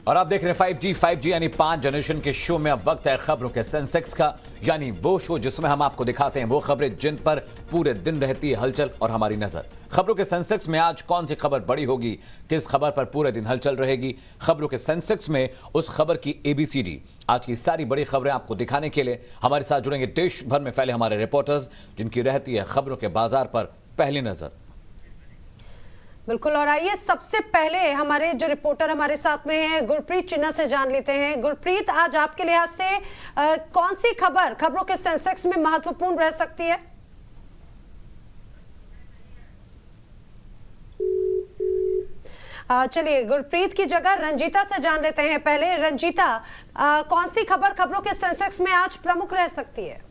और आप देख रहे हैं 5G यानी 5 जनरेशन के शो में अब वक्त है खबरों के सेंसेक्स का, यानी वो शो जिसमें हम आपको दिखाते हैं वो खबरें जिन पर पूरे दिन रहती है हलचल और हमारी नजर। खबरों के सेंसेक्स में आज कौन सी खबर बड़ी होगी, किस खबर पर पूरे दिन हलचल रहेगी। खबरों के सेंसेक्स में उस खबर की ABCD, आज की सारी बड़ी खबरें आपको दिखाने के लिए हमारे साथ जुड़ेंगे देश भर में फैले हमारे रिपोर्टर्स, जिनकी रहती है खबरों के बाजार पर पहली नजर। बिल्कुल, और आइए सबसे पहले हमारे जो रिपोर्टर हमारे साथ में हैं गुरप्रीत चिन्ना से जान लेते हैं। गुरप्रीत, आज आपके लिहाज से कौन सी खबर खबरों के सेंसेक्स में महत्वपूर्ण रह सकती है? चलिए गुरप्रीत की जगह रंजीता से जान लेते हैं। पहले रंजीता, कौन सी खबर खबरों के सेंसेक्स में आज प्रमुख रह सकती है?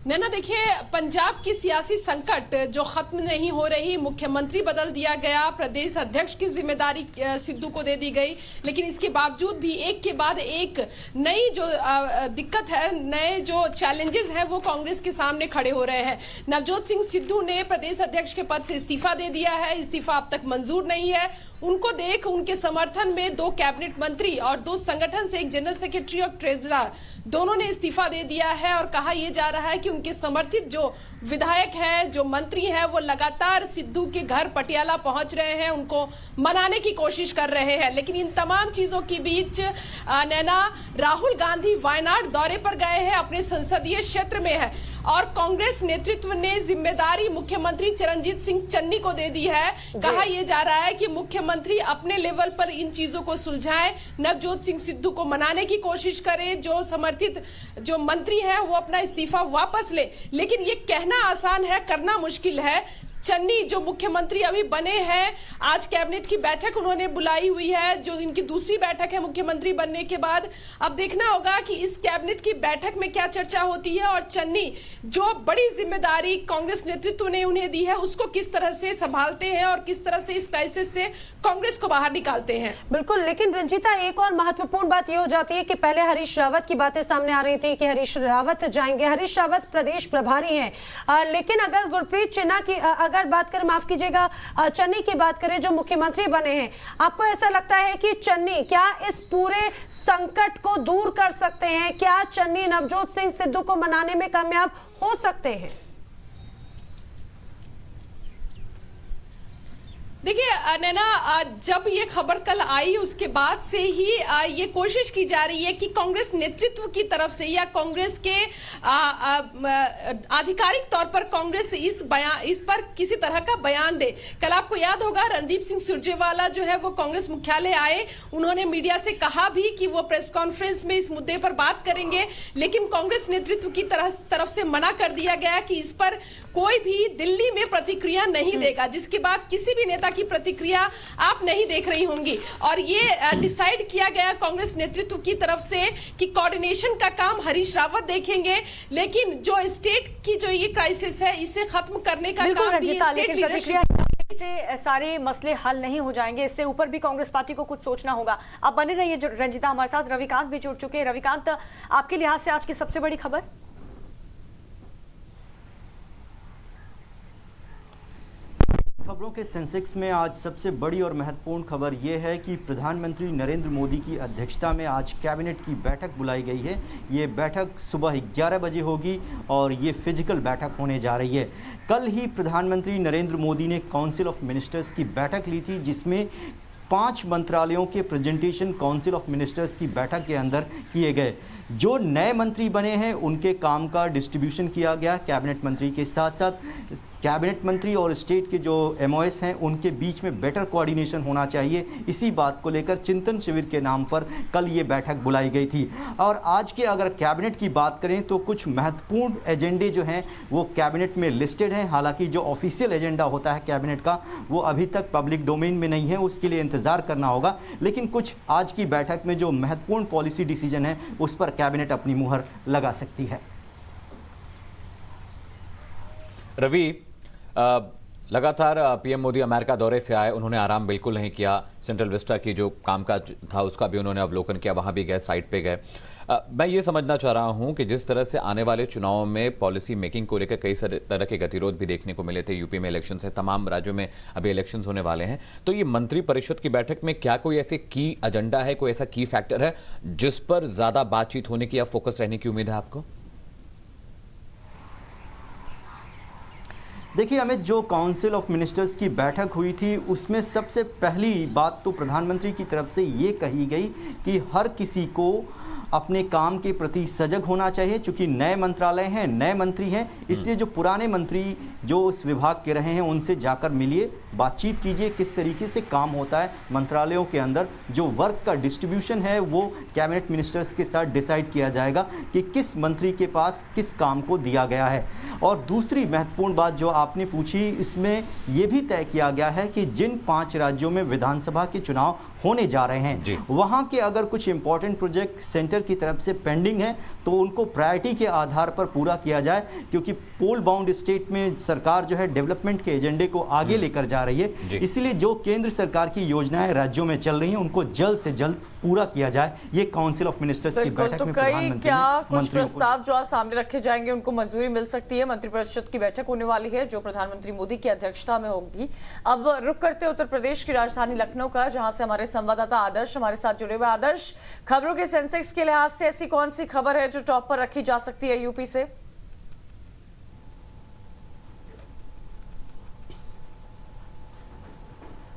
नैना, देखिए, पंजाब की सियासी संकट जो खत्म नहीं हो रही, मुख्यमंत्री बदल दिया गया, प्रदेश अध्यक्ष की जिम्मेदारी सिद्धू को दे दी गई, लेकिन इसके बावजूद भी एक के बाद एक नई जो दिक्कत है, नए जो चैलेंजेस हैं वो कांग्रेस के सामने खड़े हो रहे हैं। नवजोत सिंह सिद्धू ने प्रदेश अध्यक्ष के पद से इस्तीफा दे दिया है, इस्तीफा अब तक मंजूर नहीं है। उनको देख उनके समर्थन में 2 कैबिनेट मंत्री और 2 संगठन से एक जनरल सेक्रेटरी और ट्रेजरर दोनों ने इस्तीफा दे दिया है, और कहा यह जा रहा है कि उनके समर्थित जो विधायक हैं, जो मंत्री हैं, वो लगातार सिद्धू के घर पटियाला पहुंच रहे हैं, उनको मनाने की कोशिश कर रहे हैं। लेकिन इन तमाम चीजों के बीच नैना, राहुल गांधी वायनाड दौरे पर गए हैं, अपने संसदीय क्षेत्र में है, और कांग्रेस नेतृत्व ने जिम्मेदारी मुख्यमंत्री चरणजीत सिंह चन्नी को दे दी है। कहा यह जा रहा है कि मुख्यमंत्री अपने लेवल पर इन चीजों को सुलझाएं, नवजोत सिंह सिद्धू को मनाने की कोशिश करें, जो समर्थित जो मंत्री हैं वो अपना इस्तीफा वापस ले। लेकिन ये कहना आसान है, करना मुश्किल है। चन्नी जो मुख्यमंत्री अभी बने हैं, आज कैबिनेट की बैठक उन्होंने बुलाई हुई है, जो इनकी दूसरी बैठक है मुख्यमंत्री बनने के बाद। अब देखना होगा कि इस कैबिनेट की बैठक में क्या चर्चा होती है, और चन्नी जो बड़ी जिम्मेदारी कांग्रेस नेतृत्व ने उन्हें दी है उसको किस तरह से संभालते हैं और किस तरह से इस क्राइसिस से कांग्रेस को बाहर निकालते हैं। बिल्कुल, लेकिन रंजीता, एक और महत्वपूर्ण बात यह हो जाती है कि पहले हरीश रावत की बातें सामने आ रही थी कि हरीश रावत जाएंगे, हरीश रावत प्रदेश प्रभारी हैं, लेकिन अगर गुरप्रीत चिन्ना की अगर बात करें, माफ कीजिएगा, चन्नी की बात करें जो मुख्यमंत्री बने हैं, आपको ऐसा लगता है कि चन्नी क्या इस पूरे संकट को दूर कर सकते हैं? क्या चन्नी नवजोत सिंह सिद्धू को मनाने में कामयाब हो सकते हैं? देखिए नैना, जब ये खबर कल आई उसके बाद से ही ये कोशिश की जा रही है कि कांग्रेस नेतृत्व की तरफ से या कांग्रेस के आधिकारिक तौर पर कांग्रेस इस पर किसी तरह का बयान दे। कल आपको याद होगा रणदीप सिंह सुरजेवाला जो है वो कांग्रेस मुख्यालय आए, उन्होंने मीडिया से कहा भी कि वो प्रेस कॉन्फ्रेंस में इस मुद्दे पर बात करेंगे, लेकिन कांग्रेस नेतृत्व की तरफ से मना कर दिया गया कि इस पर कोई भी दिल्ली में प्रतिक्रिया नहीं देगा, जिसके बाद किसी भी नेता की प्रतिक्रिया आप नहीं देख रही होंगी। और ये डिसाइड किया गया कांग्रेस नेतृत्व की तरफ से कि कोऑर्डिनेशन का काम हरीश रावत देखेंगे, लेकिन जो स्टेट की जो ये क्राइसिस है इसे खत्म करने का काम भी स्टेट लीडरशिप से सारे मसले हल नहीं हो जाएंगे, इससे ऊपर भी कांग्रेस पार्टी को कुछ सोचना होगा। आप बने रहिए रंजीता, हमारे साथ रविकांत भी जुड़ चुके हैं। रविकांत, आपके लिहाज से आज की सबसे बड़ी खबर? खबरों के सेंसेक्स में आज सबसे बड़ी और महत्वपूर्ण खबर यह है कि प्रधानमंत्री नरेंद्र मोदी की अध्यक्षता में आज कैबिनेट की बैठक बुलाई गई है। ये बैठक सुबह 11 बजे होगी और ये फिजिकल बैठक होने जा रही है। कल ही प्रधानमंत्री नरेंद्र मोदी ने काउंसिल ऑफ मिनिस्टर्स की बैठक ली थी, जिसमें 5 मंत्रालयों के प्रेजेंटेशन काउंसिल ऑफ मिनिस्टर्स की बैठक के अंदर किए गए। जो नए मंत्री बने हैं उनके काम का डिस्ट्रीब्यूशन किया गया कैबिनेट मंत्री के साथ साथ। कैबिनेट मंत्री और स्टेट के जो MOS हैं उनके बीच में बेटर कोऑर्डिनेशन होना चाहिए, इसी बात को लेकर चिंतन शिविर के नाम पर कल ये बैठक बुलाई गई थी। और आज के अगर कैबिनेट की बात करें तो कुछ महत्वपूर्ण एजेंडे जो हैं वो कैबिनेट में लिस्टेड हैं। हालांकि जो ऑफिशियल एजेंडा होता है कैबिनेट का वो अभी तक पब्लिक डोमेन में नहीं है, उसके लिए इंतज़ार करना होगा। लेकिन कुछ आज की बैठक में जो महत्वपूर्ण पॉलिसी डिसीजन है उस पर कैबिनेट अपनी मुहर लगा सकती है। रवि, लगातार पीएम मोदी अमेरिका दौरे से आए, उन्होंने आराम बिल्कुल नहीं किया। सेंट्रल विस्टा की जो कामकाज था उसका भी उन्होंने अवलोकन किया, वहां भी गए, साइट पे गए। मैं ये समझना चाह रहा हूं कि जिस तरह से आने वाले चुनावों में पॉलिसी मेकिंग को लेकर कई सारे तरह के गतिरोध भी देखने को मिले थे। यूपी में इलेक्शन है, तमाम राज्यों में अभी इलेक्शन होने वाले हैं, तो ये मंत्री परिषद की बैठक में क्या कोई ऐसे की एजेंडा है, कोई ऐसा की फैक्टर है जिस पर ज्यादा बातचीत होने की या फोकस रहने की उम्मीद है आपको? देखिए अमित, जो काउंसिल ऑफ मिनिस्टर्स की बैठक हुई थी उसमें सबसे पहली बात तो प्रधानमंत्री की तरफ से ये कही गई कि हर किसी को अपने काम के प्रति सजग होना चाहिए, क्योंकि नए मंत्रालय हैं, नए मंत्री हैं, इसलिए जो पुराने मंत्री जो उस विभाग के रहे हैं उनसे जाकर मिलिए, बातचीत कीजिए, किस तरीके से काम होता है मंत्रालयों के अंदर। जो वर्क का डिस्ट्रीब्यूशन है वो कैबिनेट मिनिस्टर्स के साथ डिसाइड किया जाएगा कि किस मंत्री के पास किस काम को दिया गया है। और दूसरी महत्वपूर्ण बात जो आपने पूछी, इसमें यह भी तय किया गया है कि जिन 5 राज्यों में विधानसभा के चुनाव होने जा रहे हैं वहां के अगर कुछ इंपॉर्टेंट प्रोजेक्ट सेंटर की तरफ से पेंडिंग है तो उनको प्रायोरिटी के आधार पर पूरा किया जाए, क्योंकि पोल बाउंड स्टेट में सरकार जो है डेवलपमेंट के एजेंडे को आगे लेकर जा रही है। इसलिए जो केंद्र सरकार की योजनाएं राज्यों में चल रही हैं उनको जल्द से जल्द पूरा किया जाए। ये काउंसिल ऑफ मिनिस्टर्स की बैठक में प्रधानमंत्री क्या कुछ प्रस्ताव जो आज सामने रखे जाएंगे उनको मंजूरी मिल सकती है? मंत्रिपरिषद की बैठक होने वाली है जो प्रधानमंत्री मोदी की अध्यक्षता में होगी। अब रुक करते उत्तर प्रदेश की राजधानी लखनऊ का, जहां से हमारे संवाददाता आदर्श हमारे साथ जुड़े हुए। आदर्श, खबरों के सेंसेक्स के लिहाज से ऐसी कौन सी खबर है जो टॉप पर रखी जा सकती है यूपी से?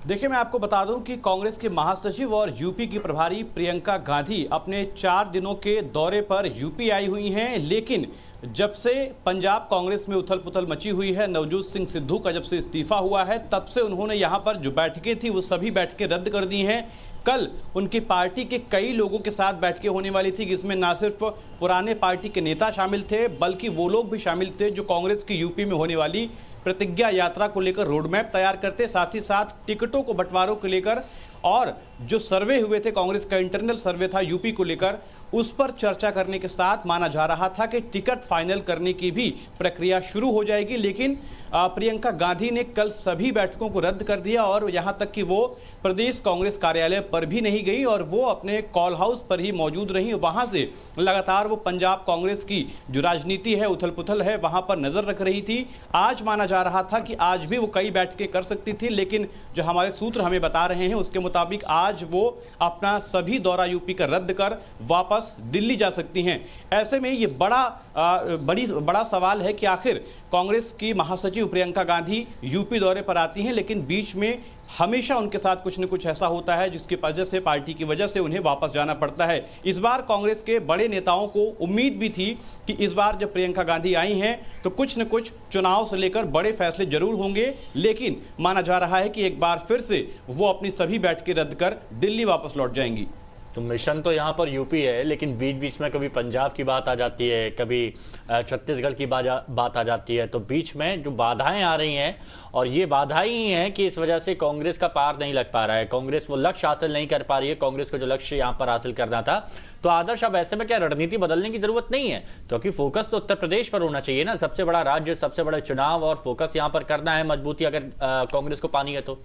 देखिए, मैं आपको बता दूं कि कांग्रेस के महासचिव और यूपी की प्रभारी प्रियंका गांधी अपने 4 दिनों के दौरे पर यूपी आई हुई हैं, लेकिन जब से पंजाब कांग्रेस में उथल पुथल मची हुई है, नवजोत सिंह सिद्धू का जब से इस्तीफा हुआ है, तब से उन्होंने यहां पर जो बैठकें थी वो सभी बैठकें रद्द कर दी हैं। कल उनकी पार्टी के कई लोगों के साथ बैठकें होने वाली थी, जिसमें ना सिर्फ पुराने पार्टी के नेता शामिल थे बल्कि वो लोग भी शामिल थे जो कांग्रेस की यूपी में होने वाली प्रतिज्ञा यात्रा को लेकर रोड मैप तैयार करते, साथ ही साथ टिकटों को बंटवारों को लेकर और जो सर्वे हुए थे, कांग्रेस का इंटरनल सर्वे था यूपी को लेकर, उस पर चर्चा करने के साथ माना जा रहा था कि टिकट फाइनल करने की भी प्रक्रिया शुरू हो जाएगी। लेकिन प्रियंका गांधी ने कल सभी बैठकों को रद्द कर दिया और यहां तक कि वो प्रदेश कांग्रेस कार्यालय पर भी नहीं गई और वो अपने कॉल हाउस पर ही मौजूद रही। वहां से लगातार वो पंजाब कांग्रेस की जो राजनीति है, उथल पुथल है, वहां पर नजर रख रही थी। आज माना जा रहा था कि आज भी वो कई बैठकें कर सकती थी, लेकिन जो हमारे सूत्र हमें बता रहे हैं उसके मुताबिक आज वो अपना सभी दौरा यूपी का रद्द कर वापस दिल्ली जा सकती हैं। ऐसे में ये बड़ा सवाल है कि आखिर कांग्रेस की महासचिव प्रियंका गांधी यूपी दौरे पर आती हैं, लेकिन बीच में हमेशा उनके साथ कुछ न कुछ ऐसा होता है जिसकी वजह से, पार्टी की वजह से उन्हें वापस जाना पड़ता है। इस बार कांग्रेस के बड़े नेताओं को उम्मीद भी थी कि इस बार जब प्रियंका गांधी आई हैं तो कुछ न कुछ चुनाव से लेकर बड़े फैसले जरूर होंगे, लेकिन माना जा रहा है कि एक बार फिर से वो अपनी सभी बैठकें रद्द कर दिल्ली वापस लौट जाएंगी। तो मिशन तो यहाँ पर यूपी है, लेकिन बीच बीच में कभी पंजाब की बात आ जाती है, कभी छत्तीसगढ़ की बात आ जाती है, तो बीच में जो बाधाएं आ रही हैं, और ये बाधाएं ही हैं कि इस वजह से कांग्रेस का पार नहीं लग पा रहा है, कांग्रेस वो लक्ष्य हासिल नहीं कर पा रही है, कांग्रेस को जो लक्ष्य यहाँ पर हासिल करना था। तो आदर्श, अब ऐसे में क्या रणनीति बदलने की जरूरत नहीं है, क्योंकि फोकस तो उत्तर प्रदेश पर होना चाहिए ना, सबसे बड़ा राज्य, सबसे बड़ा चुनाव, और फोकस यहाँ पर करना है मजबूती अगर कांग्रेस को पानी है तो।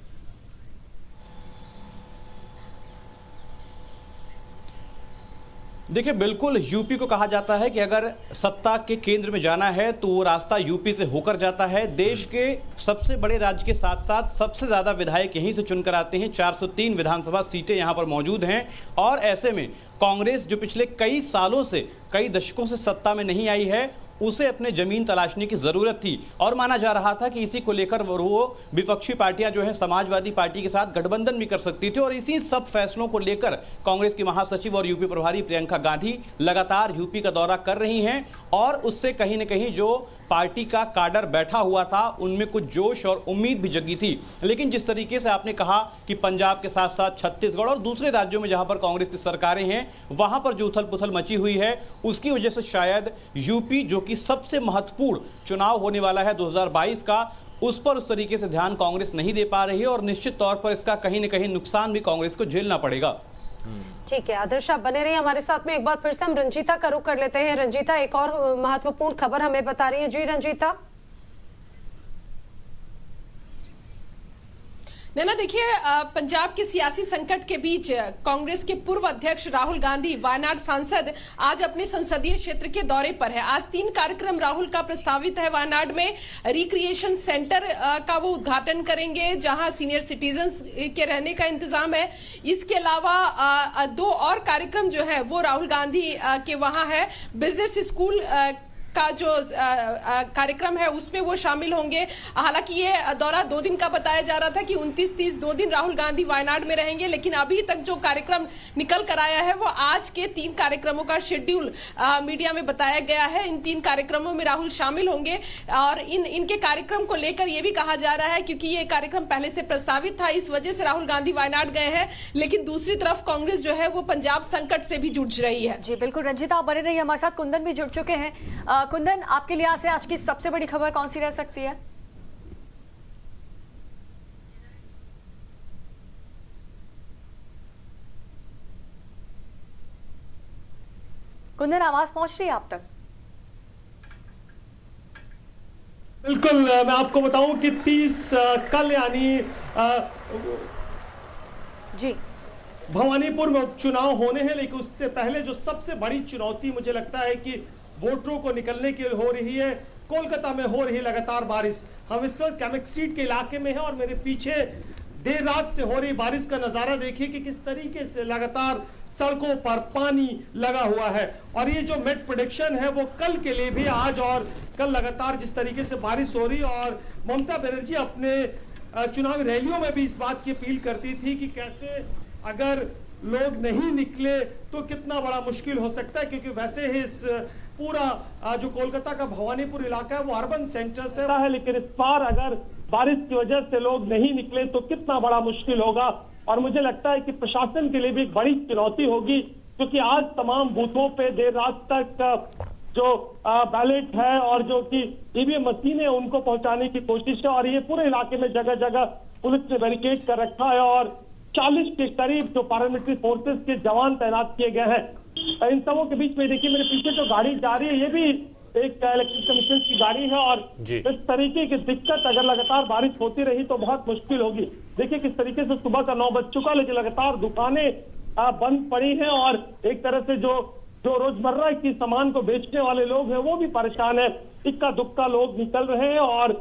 देखिए, बिल्कुल यूपी को कहा जाता है कि अगर सत्ता के केंद्र में जाना है तो वो रास्ता यूपी से होकर जाता है। देश के सबसे बड़े राज्य के साथ साथ सबसे ज़्यादा विधायक यहीं से चुनकर आते हैं, 403 विधानसभा सीटें यहाँ पर मौजूद हैं, और ऐसे में कांग्रेस जो पिछले कई सालों से, कई दशकों से सत्ता में नहीं आई है, उसे अपने जमीन तलाशने की जरूरत थी, और माना जा रहा था कि इसी को लेकर वो विपक्षी पार्टियां जो है समाजवादी पार्टी के साथ गठबंधन भी कर सकती थी। और इसी सब फैसलों को लेकर कांग्रेस की महासचिव और यूपी प्रभारी प्रियंका गांधी लगातार यूपी का दौरा कर रही हैं, और उससे कहीं न कहीं जो पार्टी का काडर बैठा हुआ था उनमें कुछ जोश और उम्मीद भी जगी थी। लेकिन जिस तरीके से आपने कहा कि पंजाब के साथ साथ छत्तीसगढ़ और दूसरे राज्यों में जहां पर कांग्रेस की सरकारें हैं, वहां पर जो उथल पुथल मची हुई है, उसकी वजह से शायद यूपी, जो कि सबसे महत्वपूर्ण चुनाव होने वाला है 2022 का, उस पर उस तरीके से ध्यान कांग्रेस नहीं दे पा रही है, और निश्चित तौर पर इसका कहीं न कहीं नुकसान भी कांग्रेस को झेलना पड़ेगा। ठीक है आदर्श, आप बने रहिए हमारे साथ में। एक बार फिर से हम रंजीता का रुख कर लेते हैं। रंजीता, एक और महत्वपूर्ण खबर हमें बता रही है। जी रंजीता। नैना, देखिए पंजाब के सियासी संकट के बीच कांग्रेस के पूर्व अध्यक्ष राहुल गांधी वायनाड सांसद आज अपने संसदीय क्षेत्र के दौरे पर है। आज 3 कार्यक्रम राहुल का प्रस्तावित है। वायनाड में रिक्रिएशन सेंटर का वो उद्घाटन करेंगे, जहां सीनियर सिटीजन्स के रहने का इंतजाम है। इसके अलावा 2 और कार्यक्रम जो है वो राहुल गांधी के वहां है। बिजनेस स्कूल का जो कार्यक्रम है उसमें वो शामिल होंगे। हालांकि ये दौरा 2 दिन का बताया जा रहा था कि 29-30 2 दिन राहुल गांधी वायनाड में रहेंगे, लेकिन अभी तक जो कार्यक्रम निकल कर आया है वो आज के 3 कार्यक्रमों का शेड्यूल मीडिया में बताया गया है। इन 3 कार्यक्रमों में राहुल शामिल होंगे और इनके कार्यक्रम को लेकर ये भी कहा जा रहा है, क्योंकि ये कार्यक्रम पहले से प्रस्तावित था, इस वजह से राहुल गांधी वायनाड गए हैं। लेकिन दूसरी तरफ कांग्रेस जो है वो पंजाब संकट से भी जुड़ रही है। जी बिल्कुल रंजीता, आप बने रहिए हमारे साथ। कुंदन भी जुड़ चुके हैं। कुंदन, आपके लिहाज से आज की सबसे बड़ी खबर कौन सी रह सकती है? कुंदन, आवाज पहुंच रही है आप तक? बिल्कुल, मैं आपको बताऊं कि 30 कल यानी जी भवानीपुर में उपचुनाव होने हैं, लेकिन उससे पहले जो सबसे बड़ी चुनौती मुझे लगता है कि वोटरों को निकलने के लिए हो रही है। कोलकाता में हो रही लगातार बारिश। हम इस वक्त कैमिक स्ट्रीट के इलाके में हैं और मेरे पीछे देर रात से हो रही बारिश का नजारा देखिए कि किस तरीके से लगातार सड़कों पर पानी लगा हुआ है। और ये जो मेट प्रेडिक्शन है वो कल के लिए भी, आज और कल लगातार जिस तरीके से बारिश हो रही है। और ममता बनर्जी अपने चुनावी रैलियों में भी इस बात की अपील करती थी कि कैसे अगर लोग नहीं निकले तो कितना बड़ा मुश्किल हो सकता है, क्योंकि वैसे ही इस पूरा जो कोलकाता का भवानीपुर इलाका है वो अर्बन सेंटर से है, लेकिन इस बार अगर बारिश की वजह से लोग नहीं निकले तो कितना बड़ा मुश्किल होगा। और मुझे लगता है कि प्रशासन के लिए भी एक बड़ी चुनौती होगी, क्योंकि आज तमाम बूथों पे देर रात तक जो बैलेट है और जो कि ईवीएम मशीन है उनको पहुंचाने की कोशिश है। और ये पूरे इलाके में जगह जगह पुलिस ने बैरिकेड कर रखा है और 40 के करीब जो पैरामिलिट्री फोर्सेस के जवान तैनात किए गए हैं। इन सबों के बीच में देखिए मेरे पीछे जो गाड़ी जा रही है ये भी एक इलेक्ट्रिक कमीशन की गाड़ी है। और इस तरीके की दिक्कत अगर लगातार बारिश होती रही तो बहुत मुश्किल होगी। देखिए किस तरीके से सुबह का 9 बज चुका, लेकिन लगातार दुकानें बंद पड़ी हैं और एक तरह से जो रोजमर्रा की सामान को बेचने वाले लोग हैं वो भी परेशान है। इक्का दुक्का लोग निकल रहे हैं और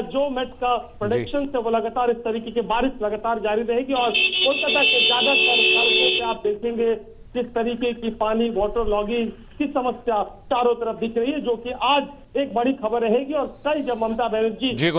जो मेट का प्रेडिक्शन है वो लगातार इस तरीके की बारिश लगातार जारी रहेगी। और कोलकाता के ज्यादातर सड़कों पे आप देखेंगे किस तरीके की पानी, वाटर लॉगिंग की समस्या चारों तरफ दिख रही है, जो कि आज एक बड़ी खबर रहेगी। और कल जब ममता बनर्जी के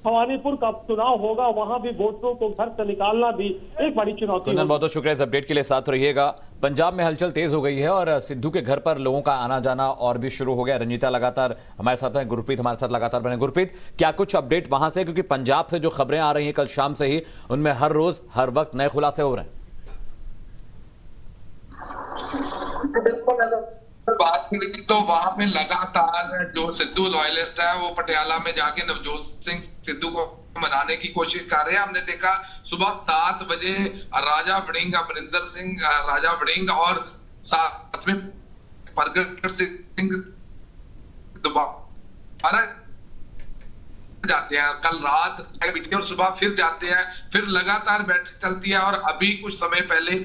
भवानीपुर का चुनाव होगा वहां भी वोटरों को घर से निकालना भी एक बड़ी चुनौती होगी। बहुत बहुत शुक्रिया इस अपडेट के लिए, साथ रहिएगा। पंजाब में हलचल तेज हो गई है और सिद्धू के घर पर लोगों का आना जाना और भी शुरू हो गया। रंजीता लगातार हमारे साथ है, गुरप्रीत हमारे साथ लगातार बने। गुरप्रीत, क्या कुछ अपडेट वहां से, क्योंकि पंजाब से जो खबरें आ रही हैं कल शाम से ही, उनमें हर रोज हर वक्त नए खुलासे हो रहे हैं? बिल्कुल, अगर बात करें तो वहां पे लगातार जो सिद्धू लॉयलिस्ट है वो पटियाला में जाके नवजोत सिंह सिद्धू को मनाने की कोशिश कर रहे हैं। हमने देखा सुबह 7 बजे राजा वड़िंग, अमरिंदर सिंह राजा वड़िंग और साथ में प्रगट सिंह दोबारा जाते हैं। कल रात और सुबह फिर जाते हैं, फिर लगातार बैठक चलती है। और अभी कुछ समय पहले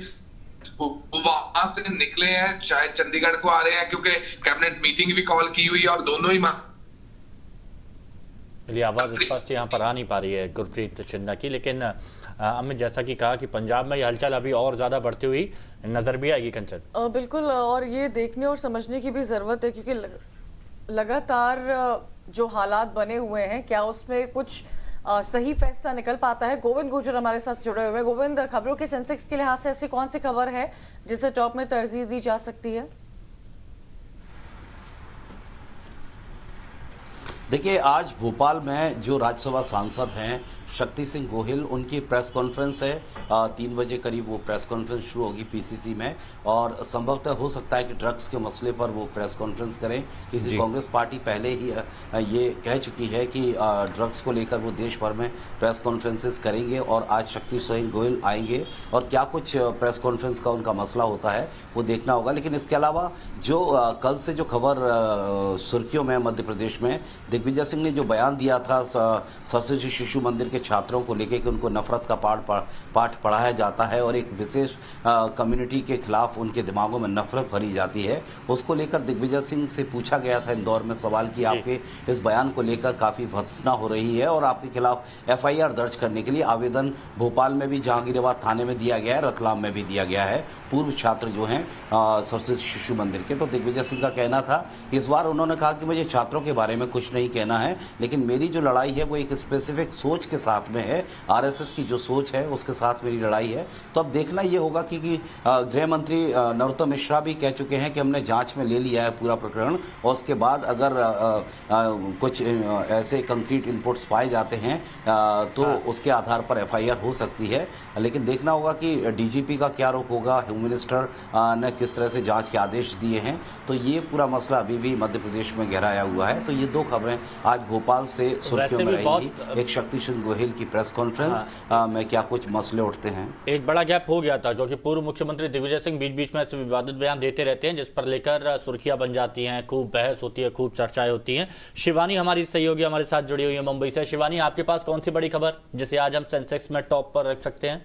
वहां से निकले हैं, शायद चंडीगढ़ को आ रहे हैं, क्योंकि कैबिनेट मीटिंग भी कॉल की हुई है और दोनों ही आवाज स्पष्ट यहाँ पर आ नहीं पा रही है गुरप्रीत चिन्ना की। लेकिन अमित, जैसा कि कहा कि पंजाब में ये हलचल अभी और ज्यादा बढ़ती हुई नजर भी आएगी कंचन। बिल्कुल, और ये देखने और समझने की भी जरूरत है, क्योंकि लगातार जो हालात बने हुए हैं क्या उसमें कुछ सही फैसला निकल पाता है। गोविंद गुर्जर हमारे साथ जुड़े हुए हैं। गोविंद, खबरों के सेंसेक्स के लिहाज से ऐसी कौन सी खबर है जिसे टॉप में तरजीह दी जा सकती है? देखिए, आज भोपाल में जो राज्यसभा सांसद हैं शक्ति सिंह गोहिल, उनकी प्रेस कॉन्फ्रेंस है। 3 बजे करीब वो प्रेस कॉन्फ्रेंस शुरू होगी पीसीसी में, और संभवतः हो सकता है कि ड्रग्स के मसले पर वो प्रेस कॉन्फ्रेंस करें, क्योंकि कांग्रेस पार्टी पहले ही ये कह चुकी है कि ड्रग्स को लेकर वो देश भर में प्रेस कॉन्फ्रेंसेस करेंगे। और आज शक्ति सिंह गोहिल आएंगे और क्या कुछ प्रेस कॉन्फ्रेंस का उनका मसला होता है वो देखना होगा। लेकिन इसके अलावा जो कल से जो खबर सुर्खियों में मध्य प्रदेश में दिग्विजय सिंह ने जो बयान दिया था सरस्वती शिशु मंदिर के छात्रों को लेकर कि उनको नफरत का पाठ पढ़ाया जाता है और एक विशेष कम्युनिटी के खिलाफ उनके दिमागों में नफरत भरी जाती है, उसको लेकर दिग्विजय सिंह से पूछा गया था इंदौर में सवाल कि आपके इस बयान को लेकर काफ़ी भर्त्सना हो रही है और आपके खिलाफ एफआईआर दर्ज करने के लिए आवेदन भोपाल में भी जहांगीराबाद थाने में दिया गया है, रतलाम में भी दिया गया है, पूर्व छात्र जो हैं सरस्वती शिशु मंदिर के। तो दिग्विजय सिंह का कहना था कि इस बार उन्होंने कहा कि मुझे छात्रों के बारे में कुछ नहीं कहना है, लेकिन मेरी जो लड़ाई है वो एक स्पेसिफिक सोच के साथ में है, आरएसएस की जो सोच है उसके साथ मेरी लड़ाई है। तो अब देखना ये होगा कि गृह मंत्री नरोत्तम मिश्रा भी कह चुके हैं कि हमने जांच में ले लिया है पूरा प्रकरण और उसके बाद अगर कुछ ऐसे कंक्रीट इनपुट्स पाए जाते हैं तो उसके आधार पर एफआईआर हो सकती है। लेकिन देखना होगा कि डीजीपी का क्या रुख होगा, होम मिनिस्टर ने किस तरह से जांच के आदेश दिए हैं। तो ये पूरा मसला अभी भी मध्य प्रदेश में गहराया हुआ है। तो ये दो खबरें आज भोपाल से सुर्खियों में रहेंगी। एक शक्ति सिंह गोहिल की प्रेस कॉन्फ्रेंस में क्या कुछ मसले उठते हैं। एक बड़ा गैप हो गया था क्योंकि पूर्व मुख्यमंत्री दिग्विजय सिंह बीच बीच में ऐसे विवादित बयान देते रहते हैं जिस पर लेकर सुर्खियां बन जाती हैं, खूब बहस होती है, खूब चर्चाएं होती हैं। शिवानी हमारी सहयोगी हमारे साथ जुड़ी हुई है मुंबई से। शिवानी, आपके पास कौन सी बड़ी खबर जिसे आज हम सेंसेक्स में टॉप पर रख सकते हैं?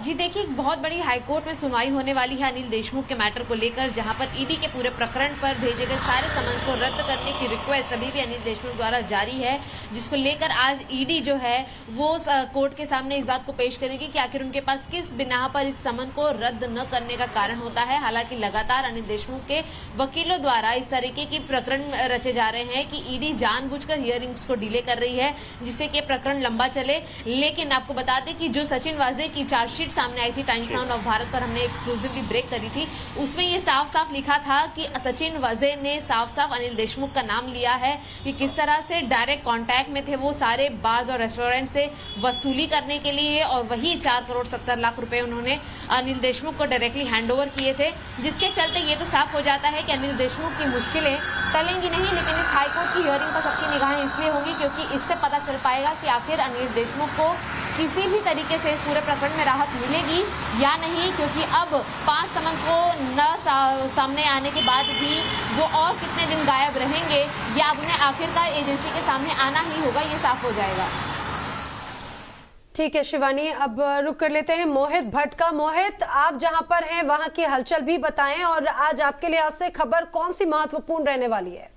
जी देखिए, बहुत बड़ी हाईकोर्ट में सुनवाई होने वाली है अनिल देशमुख के मैटर को लेकर, जहां पर ईडी के पूरे प्रकरण पर भेजे गए सारे समन्स को रद्द करने की रिक्वेस्ट अभी भी अनिल देशमुख द्वारा जारी है, जिसको लेकर आज ईडी जो है वो कोर्ट के सामने इस बात को पेश करेगी कि आखिर उनके पास किस बिना पर इस समन को रद्द न करने का कारण होता है। हालांकि लगातार अनिल देशमुख के वकीलों द्वारा इस तरीके की प्रकरण रचे जा रहे हैं कि ईडी जानबूझकर हियरिंग्स को डिले कर रही है जिससे कि प्रकरण लंबा चले। लेकिन आपको बता दें कि जो सचिन वाजे की चार्जशीट सामने आई थी, टाइम्स नाउ ऑफ भारत पर हमने एक्सक्लूसिवली ब्रेक करी थी, उसमें ये साफ साफ लिखा था कि सचिन वाजे ने साफ साफ अनिल देशमुख का नाम लिया है कि किस तरह से डायरेक्ट कांटेक्ट में थे वो सारे बार्स और रेस्टोरेंट से वसूली करने के लिए, और वही 4 करोड़ 70 लाख रुपए उन्होंने अनिल देशमुख को डायरेक्टली हैंडओवर किए थे, जिसके चलते ये तो साफ हो जाता है कि अनिल देशमुख की मुश्किलें टलेंगी नहीं। लेकिन इस हाईकोर्ट की हियरिंग पर सबकी निगाहें इसलिए होंगी क्योंकि इससे पता चल पाएगा कि आखिर अनिल देशमुख को किसी भी तरीके से पूरे प्रकरण में राहत मिलेगी या नहीं, क्योंकि अब 5 समन को न सामने आने के बाद भी वो और कितने दिन गायब रहेंगे या अब उन्हें आखिरकार एजेंसी के सामने आना ही होगा, ये साफ हो जाएगा। ठीक है शिवानी, अब रुक कर लेते हैं मोहित भट्ट का। मोहित, आप जहां पर हैं वहां की हलचल भी बताएं और आज आपके लिए आज से खबर कौन सी महत्वपूर्ण रहने वाली है?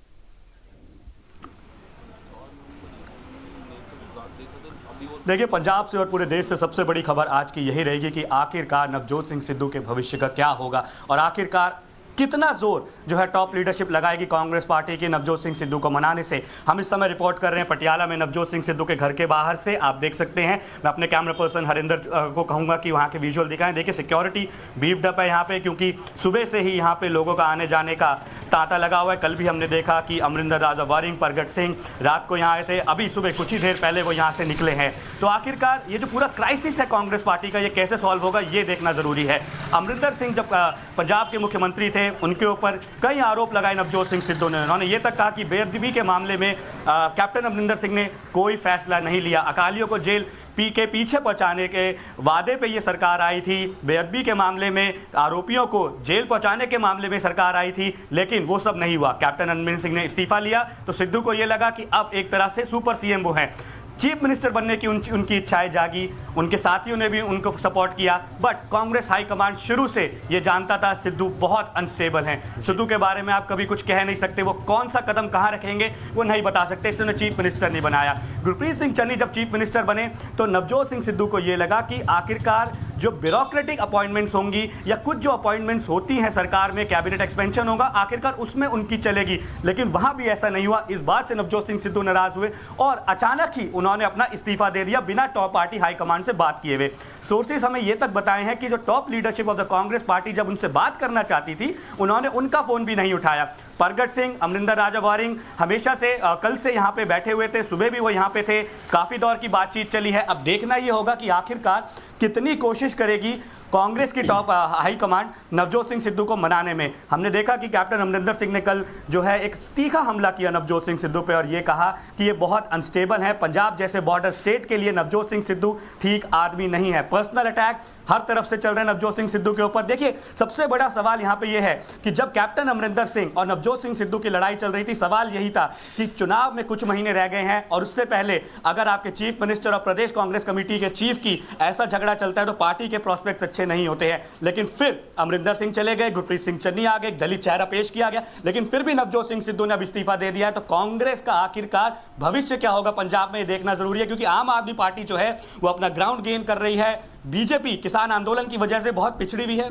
देखिए, पंजाब से और पूरे देश से सबसे बड़ी खबर आज की यही रहेगी कि आखिरकार नवजोत सिंह सिद्धू के भविष्य का क्या होगा और आखिरकार कितना जोर जो है टॉप लीडरशिप लगाएगी कांग्रेस पार्टी की नवजोत सिंह सिद्धू को मनाने से। हम इस समय रिपोर्ट कर रहे हैं पटियाला में नवजोत सिंह सिद्धू के घर के बाहर से, आप देख सकते हैं। मैं अपने कैमरा पर्सन हरिंदर को कहूंगा कि वहां के विजुअल दिखाएं। देखिए, सिक्योरिटी बीफ्ड अप है यहाँ पे, क्योंकि सुबह से ही यहाँ पे लोगों का आने जाने का तांता लगा हुआ है। कल भी हमने देखा कि अमरिंदर राजा वारिंग, प्रगट सिंह रात को यहाँ आए थे, अभी सुबह कुछ ही देर पहले वो यहाँ से निकले हैं। तो आखिरकार ये जो पूरा क्राइसिस है कांग्रेस पार्टी का, ये कैसे सॉल्व होगा ये देखना जरूरी है। अमरिंदर सिंह जब पंजाब के मुख्यमंत्री थे, उनके ऊपर कई आरोप लगाए नवजोत सिंह सिद्धू ने। उन्होंने ये तक कहा कि बेअदबी के मामले में कैप्टन अमरिंदर सिंह ने कोई फैसला नहीं लिया। अकालियों को जेल के पीछे पहुंचाने के वादे पे ये सरकार आई थी, बेअदबी के मामले में आरोपियों को जेल पहुंचाने के मामले में सरकार आई थी, लेकिन वो सब नहीं हुआ। कैप्टन अमरिंदर सिंह ने इस्तीफा लिया तो सिद्धू को ये लगा कि अब एक तरह से सुपर सीएम वो हैं, चीफ मिनिस्टर बनने की उनकी इच्छाएं जागी, उनके साथियों ने भी उनको सपोर्ट किया। बट कांग्रेस हाईकमांड शुरू से ये जानता था सिद्धू बहुत अनस्टेबल हैं, सिद्धू के बारे में आप कभी कुछ कह नहीं सकते, वो कौन सा कदम कहाँ रखेंगे वो नहीं बता सकते, इसलिए उन्हें चीफ मिनिस्टर नहीं बनाया। गुरप्रीत सिंह चन्नी जब चीफ मिनिस्टर बने तो नवजोत सिंह सिद्धू को ये लगा कि आखिरकार जो ब्यूरोक्रेटिक अपॉइंटमेंट्स होंगी या कुछ जो अपॉइंटमेंट्स होती हैं सरकार में, कैबिनेट एक्सपेंशन होगा, आखिरकार उसमें उनकी चलेगी। लेकिन वहां भी ऐसा नहीं हुआ। इस बात से नवजोत सिंह सिद्धू नाराज हुए और अचानक ही उन्होंने अपना इस्तीफा दे दिया बिना टॉप पार्टी हाईकमांड से बात किए हुए। सोर्सेस हमें यह तक बताए हैं कि जो top leadership of the Congress party जब उनसे बात करना चाहती थी, उन्होंने उनका फोन भी नहीं उठाया। प्रगट सिंह, अमरिंदर राजा वारिंग हमेशा से कल से यहां पे बैठे हुए थे, सुबह भी वो यहां पे थे, काफी दौर की बातचीत चली है। अब देखना यह होगा कि आखिरकार कितनी कोशिश करेगी कांग्रेस की top high command Navjot Singh Sidhu को मनाने में। हमने देखा कि कैप्टन अमरिंदर सिंह ने कल जो है एक तीखा हमला किया नवजोत सिंह सिद्धू पे और ये कहा कि ये बहुत अनस्टेबल है, पंजाब जैसे बॉर्डर स्टेट के लिए नवजोत सिंह सिद्धू ठीक आदमी नहीं है। पर्सनल अटैक हर तरफ से चल रहे हैं नवजोत सिंह सिद्धू के ऊपर। देखिए, सबसे बड़ा सवाल यहाँ पे ये है कि जब कैप्टन अमरिंदर सिंह और नवजोत सिंह सिद्धू की लड़ाई चल रही थी, सवाल यही था कि चुनाव में कुछ महीने रह गए हैं और उससे पहले अगर आपके चीफ मिनिस्टर और प्रदेश कांग्रेस कमेटी के चीफ की ऐसा झगड़ा चलता है तो पार्टी के प्रोस्पेक्ट्स अच्छे नहीं होते हैं। लेकिन फिर अमरिंदर सिंह चले गए, गुरप्रीत सिंह चन्नी आ गए, दलित चेहरा पेश किया गया, लेकिन फिर भी नवजोत सिंह सिद्धू ने अब इस्तीफा दे दिया है। तो कांग्रेस का आखिरकार भविष्य क्या होगा पंजाब में, देखना जरूरी है, क्योंकि आम आदमी पार्टी जो है वो अपना ग्राउंड गेन कर रही है। बीजेपी किसान आंदोलन की वजह से बहुत पिछड़ी हुई है।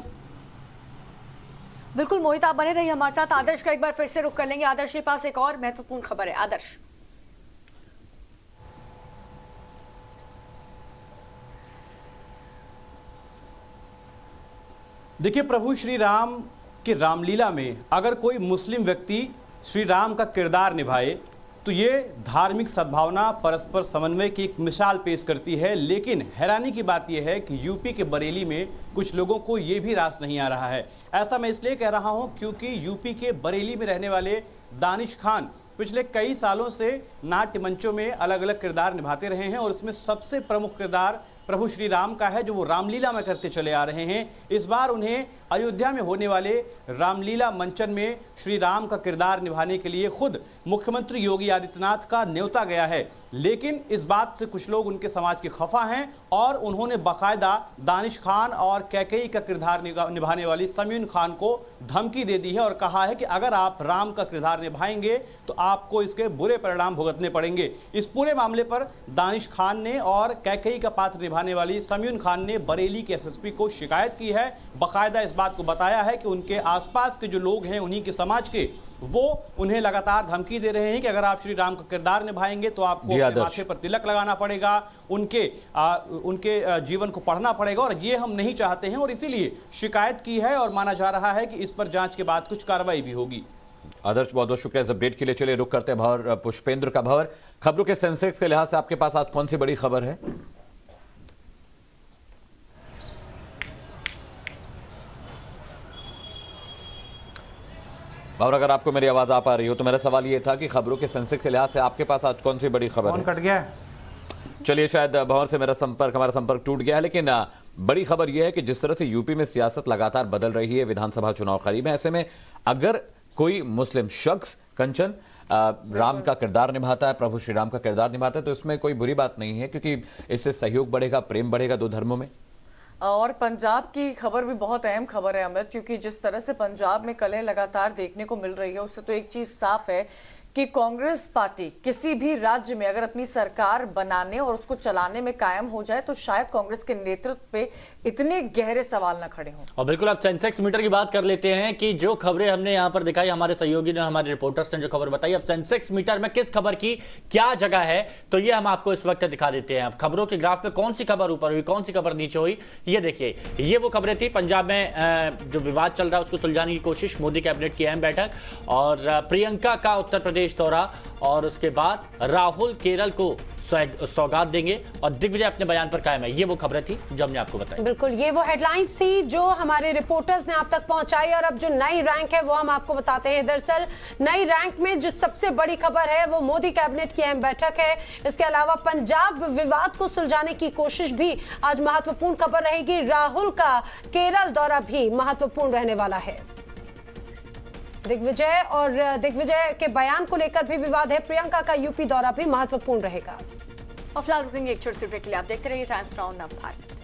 बिल्कुल मोहित, आप बने रहिए हमारे साथ। आदर्श का एक बार फिर से रुख कर लेंगे। आदर्श के पास एक और महत्वपूर्ण खबर है। आदर्श, देखिए, प्रभु श्री राम की रामलीला में अगर कोई मुस्लिम व्यक्ति श्री राम का किरदार निभाए तो ये धार्मिक सद्भावना, परस्पर समन्वय की एक मिसाल पेश करती है। लेकिन हैरानी की बात यह है कि यूपी के बरेली में कुछ लोगों को ये भी रास नहीं आ रहा है। ऐसा मैं इसलिए कह रहा हूं क्योंकि यूपी के बरेली में रहने वाले दानिश खान पिछले कई सालों से नाट्य मंचों में अलग अलग किरदार निभाते रहे हैं और इसमें सबसे प्रमुख किरदार प्रभु श्री राम का है, जो वो रामलीला में करते चले आ रहे हैं। इस बार उन्हें अयोध्या में होने वाले रामलीला मंचन में श्री राम का किरदार निभाने के लिए खुद मुख्यमंत्री योगी आदित्यनाथ का न्योता गया है। लेकिन इस बात से कुछ लोग उनके समाज के खफा हैं और उन्होंने बाकायदा दानिश खान और कैकेयी का किरदार निभाने वाली समयून खान को धमकी दे दी है और कहा है कि अगर आप राम का किरदार निभाएंगे तो आपको इसके बुरे परिणाम भुगतने पड़ेंगे। इस पूरे मामले पर दानिश खान ने और कैकेयी का पात्र निभाने वाली समयून खान ने बरेली के एसएसपी को शिकायत की है। बाकायदा इस बात को बताया है कि उनके आसपास के जो लोग हैं उन्हीं के समाज के, वो उन्हें लगातार धमकी दे रहे हैं कि अगर आप श्री राम का किरदार निभाएंगे तो आपको अपने माथे पर तिलक लगाना पड़ेगा, उनके जीवन को पढ़ना पड़ेगा और ये हम नहीं चाहते हैं और इसीलिए शिकायत की है और माना जा रहा है कि इस पर जांच के बाद कुछ कार्रवाई भी होगी। आदर्श, बहुत बहुत शुक्रिया इस अपडेट के लिए। चलिए रुक करते हैं भंवर पुष्पेंद्र का। भंवर, खबरों के सेंसेक्स के लिहाज से आपके पास आज कौन सी बड़ी खबर है? भंवर, अगर आपको मेरी आवाज आ पा रही हो तो मेरा सवाल ये था कि खबरों के सेंसेक्स के लिहाज से आपके पास आज कौन सी बड़ी खबर है? कट गया। चलिए, शायद भंवर से हमारा संपर्क टूट गया है, लेकिन बड़ी खबर यह है कि जिस तरह से यूपी में सियासत लगातार बदल रही है, विधानसभा चुनाव करीब है, ऐसे में अगर कोई मुस्लिम शख्स कंचन राम का किरदार निभाता है, प्रभु श्री राम का किरदार निभाता है, तो इसमें कोई बुरी बात नहीं है, क्योंकि इससे सहयोग बढ़ेगा, प्रेम बढ़ेगा दो धर्मों में। और पंजाब की खबर भी बहुत अहम खबर है अमित, क्योंकि जिस तरह से पंजाब में कलह लगातार देखने को मिल रही है उससे तो एक चीज साफ है कि कांग्रेस पार्टी किसी भी राज्य में अगर अपनी सरकार बनाने और उसको चलाने में कायम हो जाए तो शायद कांग्रेस के नेतृत्व पे इतने गहरे सवाल न खड़े हों। और बिल्कुल, आप सेंसेक्स मीटर की बात कर लेते हैं कि जो खबरें हमने यहां पर दिखाई, हमारे सहयोगी ने, हमारे रिपोर्टर्स ने जो खबर बताई, अब सेंसेक्स मीटर में किस खबर की क्या जगह है तो ये हम आपको इस वक्त दिखा देते हैं। अब खबरों के ग्राफ पे कौन सी खबर ऊपर हुई, कौन सी खबर नीचे हुई, ये देखिए। ये वो खबरें थी पंजाब में जो विवाद चल रहा है उसको सुलझाने की कोशिश, मोदी कैबिनेट की अहम बैठक और प्रियंका का उत्तर प्रदेश दौरा और उसके बाद राहुल केरल को सौगात देंगे और दिग्विजय अपने बयान पर कायम है। ये वो खबरें थी जो हमने आपको बताई। बिल्कुल, ये वो हेडलाइंस थी जो हमारे रिपोर्टर्स ने आप तक पहुंचाई और अब जो नई रैंक है वो हम आपको बताते हैं। दरअसल नई रैंक में जो सबसे बड़ी खबर है वो मोदी कैबिनेट की अहम बैठक है। इसके अलावा पंजाब विवाद को सुलझाने की कोशिश भी आज महत्वपूर्ण खबर रहेगी। राहुल का केरल दौरा भी महत्वपूर्ण रहने वाला है। दिग्विजय के बयान को लेकर भी विवाद है। प्रियंका का यूपी दौरा भी महत्वपूर्ण रहेगा। और फिलहाल रुकेंगे एक छोटे से ब्रेक के लिए। आप देखते रहिए टाइम्स नाउ भारत।